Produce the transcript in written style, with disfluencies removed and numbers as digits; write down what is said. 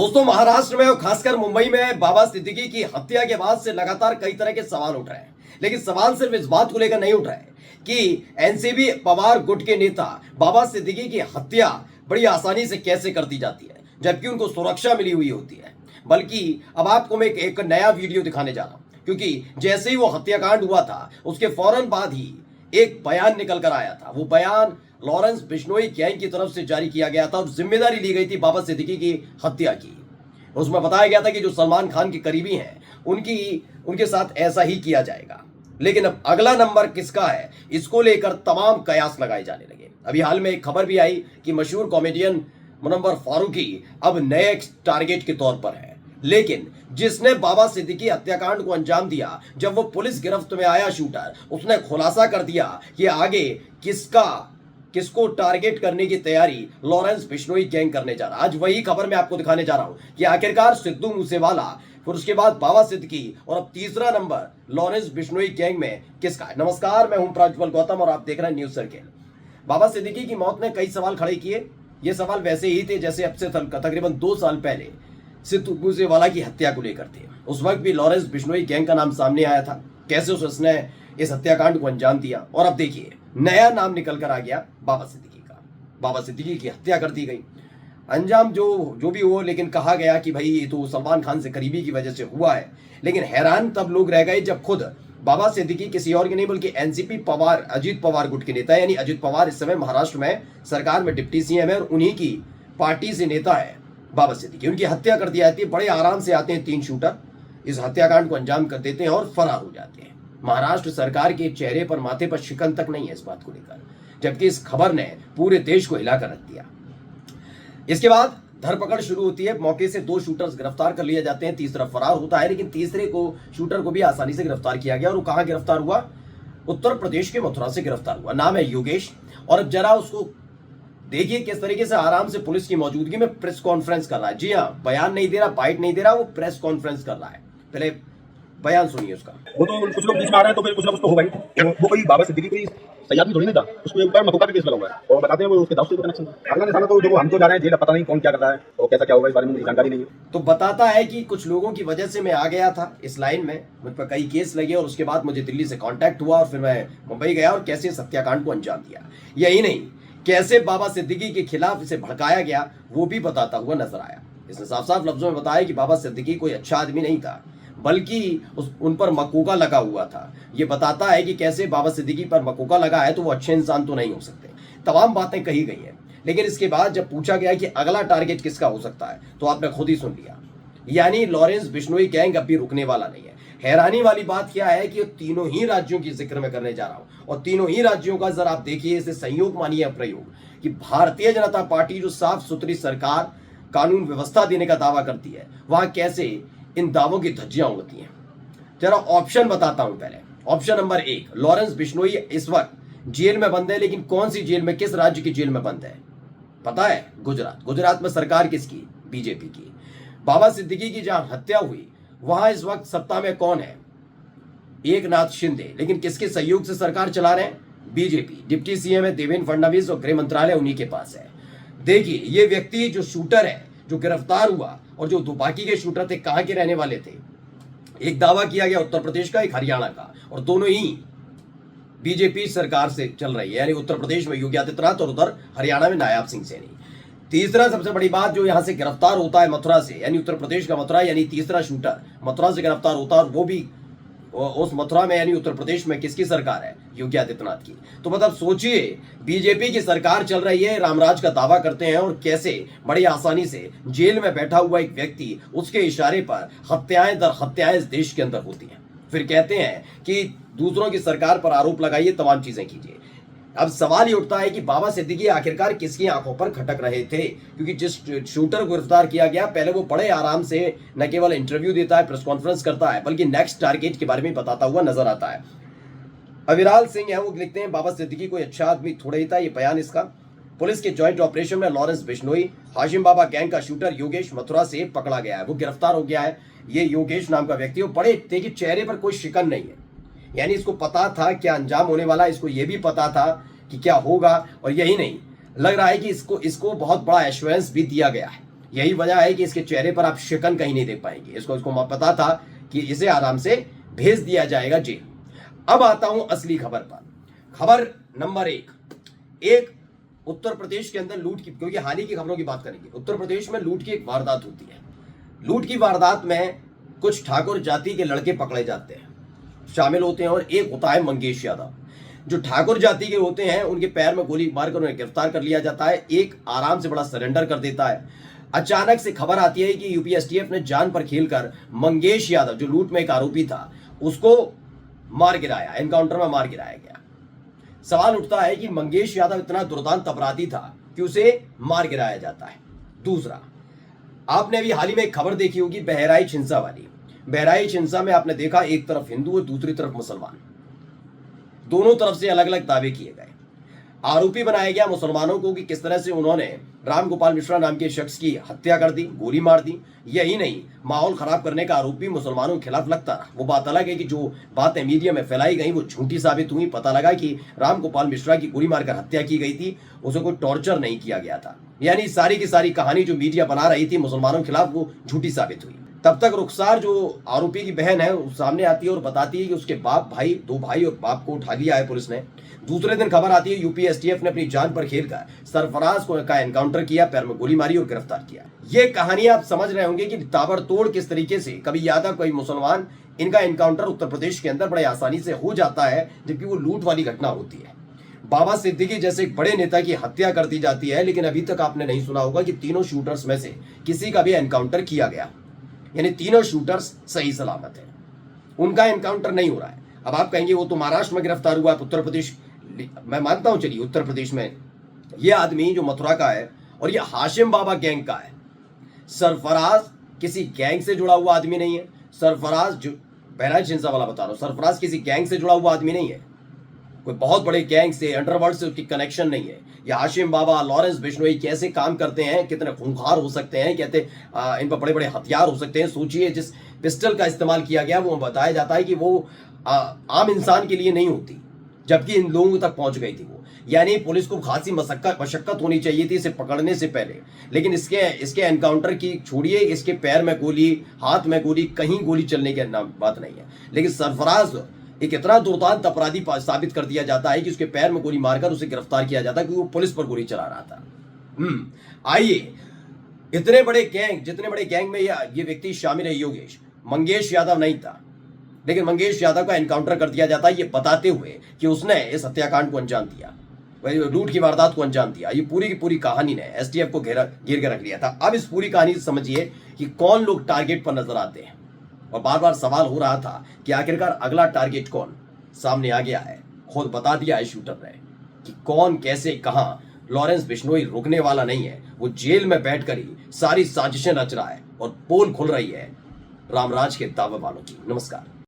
दोस्तों, महाराष्ट्र में और खासकर मुंबई में बाबा सिद्दीकी की हत्या के बाद से लगातार कई तरह के सवाल उठ रहे हैं। लेकिन सवाल सिर्फ इस बात को लेकर नहीं उठ रहे हैं कि एनसीबी पवार गुट के नेता बाबा सिद्दीकी की हत्या बड़ी आसानी से कैसे कर दी जाती है, जबकि उनको सुरक्षा मिली हुई होती है। बल्कि अब आपको मैं एक नया वीडियो दिखाने जा रहा हूं, क्योंकि जैसे ही वो हत्याकांड हुआ था उसके फौरन बाद ही एक बयान निकल कर आया था। वो बयान लॉरेंस बिश्नोई गैंग की तरफ से जारी किया गया था और जिम्मेदारी ली गई थी बाबा सिद्दीकी की हत्या की। उसमें बताया गया था कि जो सलमान खान के करीबी हैं उनके साथ ऐसा ही किया जाएगा। लेकिन अब अगला नंबर किसका है, इसको लेकर तमाम कयास लगाए जाने लगे। अभी हाल में एक खबर भी आई कि मशहूर कॉमेडियन मुनव्वर फारूकी अब नए टारगेट के तौर पर है। लेकिन जिसने बाबा सिद्दीकी हत्याकांड को अंजाम दिया, जब वो पुलिस गिरफ्त में आया शूटर, उसने खुलासा कर दिया कि आगे किसको टारगेट करने की तैयारी लॉरेंस बिश्नोई गैंग करने जा रहा है। आज वही खबर मैं आपको दिखाने जा रहा हूं कि आखिरकार सिद्धू मूसेवाला, फिर उसके बाद बाबा सिद्दीकी और अब तीसरा नंबर लॉरेंस बिश्नोई गैंग में किसका है। नमस्कार, मैं हूं प्रज्वल गौतम और आप देख रहे हैं न्यूज सर्किल। बाबा सिद्दीकी की मौत ने कई सवाल खड़े किए। ये सवाल वैसे ही थे जैसे अब से तकरीबन 2 साल पहले सिद्धू मूसेवाला की हत्या को लेकर थे। उस वक्त भी लॉरेंस बिश्नोई गैंग का नाम सामने आया था, कैसे उसने इस हत्याकांड को अंजाम दिया। और अब देखिए, नया नाम निकल कर आ गया बाबा सिद्दीकी का। बाबा सिद्दीकी की हत्या कर दी गई। अंजाम जो भी हो, लेकिन कहा गया कि भाई ये तो सलमान खान से करीबी की वजह से हुआ है। लेकिन हैरान तब लोग रह गए जब खुद बाबा सिद्दीकी किसी और के नहीं बल्कि एनसीपी पवार, अजित पवार गुट के नेता, यानी अजित पवार इस समय महाराष्ट्र में सरकार में डिप्टी सीएम है और उन्हीं की पार्टी से नेता है बाबा सिद्दीकी। उनकी हत्या कर दी जाती है। बड़े आराम से आते हैं 3 शूटर, इस हत्याकांड को अंजाम कर देते हैं और फरार हो जाते हैं। महाराष्ट्र सरकार के चेहरे पर, माथे पर शिकन तक नहीं है इस बात को लेकर, जबकि इस खबर ने पूरे देश को हिलाकर रख दिया। इसके बाद धरपकड़ शुरू होती है। मौके से 2 शूटर्स गिरफ्तार कर लिए जाते हैं, तीसरा फरार होता है। लेकिन तीसरे शूटर को भी आसानी से गिरफ्तार किया गया और वो कहां गिरफ्तार हुआ? उत्तर प्रदेश के मथुरा से गिरफ्तार हुआ। नाम है योगेश। और अब जरा उसको देखिए किस तरीके से आराम से पुलिस की मौजूदगी में प्रेस कॉन्फ्रेंस कर रहा है। जी हाँ, बयान नहीं दे रहा, बाइट नहीं दे रहा, वो प्रेस कॉन्फ्रेंस कर रहा है। पहले बयान सुनिए उसका। वो तो कुछ लोग बीच में आ रहे हैं तो फिर कुछ ना कुछ तो होगा ही। वो कोई बाबा सिद्दीकी कोई सयादी थोड़ी नहीं था, उसको एक बार मथुरा का केस लगा हुआ है और बताते हैं वो उसके दाव से कनेक्शन है। अगला निशाना तो जो हम तो जा रहे हैं जेल, पता नहीं कौन क्या कर रहा है और कैसा क्या होगा, इस बारे में मुझे जानकारी नहीं है। तो बताता है कि कुछ लोगों की वजह से मैं आ गया था इस लाइन में, मुझ पर कई केस लगे और उसके बाद मुझे दिल्ली से कांटेक्ट हुआ और फिर मैं मुंबई गया और कैसे इस हत्याकांड को अंजाम दिया। यही नहीं, कैसे बाबा सिद्दीकी के खिलाफ इसे भड़काया गया वो भी बताता हुआ नजर आया। इसने साफ साफ लफ्जों में बताया कि बाबा सिद्दीकी कोई अच्छा आदमी नहीं था, बल्कि उन पर मकोका लगा हुआ था। ये बताता है कि कैसे बाबा सिद्दीकी पर मकोका लगा है तो वो अच्छे इंसान तो नहीं हो सकते। तमाम बातें कही गई हैं। लेकिन इसके बाद जब पूछा गया कि अगला टारगेट किसका हो सकता है, तो आपने खुद ही सुन लिया, यानी लॉरेंस बिश्नोई गैंग अब भी रुकने वाला नहीं है। हैरानी वाली बात क्या है कि तीनों ही राज्यों की जिक्र में करने जा रहा हूं और तीनों ही राज्यों का जरा आप देखिए, इसे संयोग मानिए अप्रयोग, कि भारतीय जनता पार्टी जो साफ सुथरी सरकार, कानून व्यवस्था देने का दावा करती है, वहां कैसे इन दावों की धज्जियां उड़ती हैं। जरा ऑप्शन बताता हूं। पहले ऑप्शन नंबर 1, लॉरेंस बिश्नोई इस वक्त जेल में बंद है। लेकिन कौन सी जेल में, किस राज्य की जेल में बंद है पता है? गुजरात। गुजरात में सरकार किसकी? बीजेपी की। बाबा सिद्दीकी की जहां हत्या हुई वहां इस वक्त सत्ता में कौन है? एकनाथ शिंदे। लेकिन किसके सहयोग से सरकार चला रहे हैं? बीजेपी। डिप्टी सीएम है देवेंद्र फडणवीस और गृह मंत्रालय उन्हीं के पास है। देखिए, ये व्यक्ति जो शूटर है, जो गिरफ्तार हुआ, और जो 2 बाकी के शूटर थे, कहां के रहने वाले थे? एक दावा किया गया उत्तर प्रदेश का, एक हरियाणा का, और दोनों ही बीजेपी सरकार से चल रही है, यानी उत्तर प्रदेश में योगी आदित्यनाथ और उधर हरियाणा में नायाब सिंह सैनी। तीसरा सबसे बड़ी बात, जो यहां से गिरफ्तार होता है मथुरा से, यानी उत्तर प्रदेश का मथुरा, यानी तीसरा शूटर मथुरा से गिरफ्तार होता है और वो भी उस मथुरा में, यानी उत्तर प्रदेश में किसकी सरकार है? योगी आदित्यनाथ की। तो मतलब सोचिए, बीजेपी की सरकार चल रही है, रामराज का दावा करते हैं और कैसे बड़ी आसानी से जेल में बैठा हुआ एक व्यक्ति, उसके इशारे पर हत्याएं दर हत्याएं इस देश के अंदर होती हैं। फिर कहते हैं कि दूसरों की सरकार पर आरोप लगाइए, तमाम चीजें कीजिए। अब सवाल ये उठता है कि बाबा सिद्दीकी आखिरकार किसकी आंखों पर खटक रहे थे? क्योंकि जिस शूटर को गिरफ्तार किया गया, पहले वो बड़े आराम से न केवल इंटरव्यू देता है, प्रेस कॉन्फ्रेंस करता है, बल्कि नेक्स्ट टारगेट के बारे में बताता हुआ नजर आता है। अविराल सिंह है, वो लिखते हैं बाबा सिद्दीकी कोई अच्छा आदमी थोड़ा ही था। ये बयान इसका। पुलिस के ज्वाइंट ऑपरेशन में लॉरेंस बिश्नोई, हाशिम बाबा गैंग का शूटर योगेश मथुरा से पकड़ा गया है। वो गिरफ्तार हो गया है। ये योगेश नाम का व्यक्ति, वो बड़े देखिए चेहरे पर कोई शिकन नहीं है, यानी इसको पता था क्या अंजाम होने वाला है, इसको ये भी पता था कि क्या होगा। और यही नहीं, लग रहा है कि इसको बहुत बड़ा एश्योरेंस भी दिया गया है यही वजह है कि इसके चेहरे पर आप शिकन कहीं नहीं देख पाएंगे। इसको पता था कि इसे आराम से भेज दिया जाएगा जेल। अब आता हूं असली खबर पर। खबर नंबर एक उत्तर प्रदेश के अंदर लूट की, क्योंकि हाल ही की खबरों की बात करेंगे। उत्तर प्रदेश में लूट की एक वारदात होती है। लूट की वारदात में कुछ ठाकुर जाति के लड़के पकड़े जाते हैं, शामिल होते हैं, और एक होता है मंगेश यादव। जो ठाकुर जाति के होते हैं उनके पैर में गोली मारकर उन्हें गिरफ्तार कर लिया जाता है। एक आराम से बड़ा सरेंडर कर देता है। अचानक से खबर आती है कि यूपी एसटीएफ ने जान पर खेलकर मंगेश यादव, जो लूट में एक आरोपी था, उसको मार गिराया, एनकाउंटर में मार गिराया गया। सवाल उठता है कि मंगेश यादव इतना दुर्दांत अपराधी था कि उसे मार गिराया जाता है। दूसरा, आपने अभी हाल ही में एक खबर देखी होगी बहराइच हिंसा वाली। बहराइच हिंसा में आपने देखा एक तरफ हिंदू और दूसरी तरफ मुसलमान, दोनों तरफ से अलग अलग दावे किए गए। आरोपी बनाया गया मुसलमानों को कि किस तरह से उन्होंने राम गोपाल मिश्रा नाम के शख्स की हत्या कर दी, गोली मार दी। यही नहीं, माहौल खराब करने का आरोप भी मुसलमानों के खिलाफ लगता रहा। वो बात अलग है कि जो बातें मीडिया में फैलाई गई वो झूठी साबित हुई। पता लगा कि राम गोपाल मिश्रा की गोली मारकर हत्या की गई थी, उसे कोई टॉर्चर नहीं किया गया था। यानी सारी की सारी कहानी जो मीडिया बना रही थी मुसलमानों के खिलाफ, वो झूठी साबित हुई। तब तक रुखसार, जो आरोपी की बहन है, सामने आती है और बताती है कि उसके दो भाई और बाप को उठा लिया है पुलिस ने। दूसरे दिन खबर आती है यूपी एसटीएफ ने अपनी जान पर खेलकर सरफराज का एनकाउंटर किया, पैर में गोली मारी और गिरफ्तार किया। ये कहानी आप समझ रहे होंगे कि ताबड़तोड़ किस तरीके से कभी यादव कभी मुसलमान, इनका एनकाउंटर उत्तर प्रदेश के अंदर बड़े आसानी से हो जाता है, जबकि वो लूट वाली घटना होती है। बाबा सिद्दीकी जैसे एक बड़े नेता की हत्या कर दी जाती है, लेकिन अभी तक आपने नहीं सुना होगा कि तीनों शूटर्स में से किसी का भी एनकाउंटर किया गया। यानी तीनों शूटर्स सही सलामत है, उनका एनकाउंटर नहीं हो रहा है। अब आप कहेंगे वो तो महाराष्ट्र में गिरफ्तार हुआ, उत्तर प्रदेश, मैं मानता हूं, चलिए उत्तर प्रदेश में ये आदमी जो मथुरा का है और ये हाशिम बाबा गैंग का है। सरफराज किसी गैंग से जुड़ा हुआ आदमी नहीं है। सरफराज, जो बहराइच हिंसा वाला बता रहा हूं, सरफराज किसी गैंग से जुड़ा हुआ आदमी नहीं है, कोई बहुत बड़े गैंग से, अंडरवर्ल्ड से उसकी कनेक्शन नहीं है। ये हाशिम बाबा, लॉरेंस बिश्नोई कैसे काम करते हैं, कितने खूंखार हो सकते हैं, कहते इन पर बड़े बड़े हथियार हो सकते हैं। सोचिए, जिस पिस्टल का इस्तेमाल किया गया वो बताया जाता है कि वो आम इंसान के लिए नहीं होती, जबकि इन लोगों तक पहुंच गई थी वो। यानी पुलिस को खासी मशक्कत होनी चाहिए थी इसे पकड़ने से पहले, लेकिन इसके एनकाउंटर की छोड़िए, इसके पैर में गोली, हाथ में गोली, कहीं गोली चलने की बात नहीं है। लेकिन सरफराज एक इतना दुर्दांत अपराधी साबित कर दिया जाता है कि उसके पैर में गोली मारकर उसे गिरफ्तार किया जाता है, क्योंकि वो पुलिस पर गोली चला रहा था। आइए, जितने बड़े गैंग में ये व्यक्ति शामिल है, योगेश, मंगेश यादव नहीं था, लेकिन मंगेश यादव का एनकाउंटर कर दिया जाता है ये बताते हुए कि उसने इस हत्याकांड को अंजाम दिया, लूट की वारदात को अंजाम दिया। ये पूरी की पूरी कहानी ने एसटीएफ को घेर के रख लिया था। अब इस पूरी कहानी से समझिए कि कौन लोग टारगेट पर नजर आते हैं, और बार बार सवाल हो रहा था कि आखिरकार अगला टारगेट कौन। सामने आ गया है, खुद बता दिया है शूटर ने कि कौन, कैसे, कहां। लॉरेंस बिश्नोई रुकने वाला नहीं है, वो जेल में बैठकर ही सारी साजिशें रच रहा है और पोल खुल रही है रामराज के दावे वालों की। नमस्कार।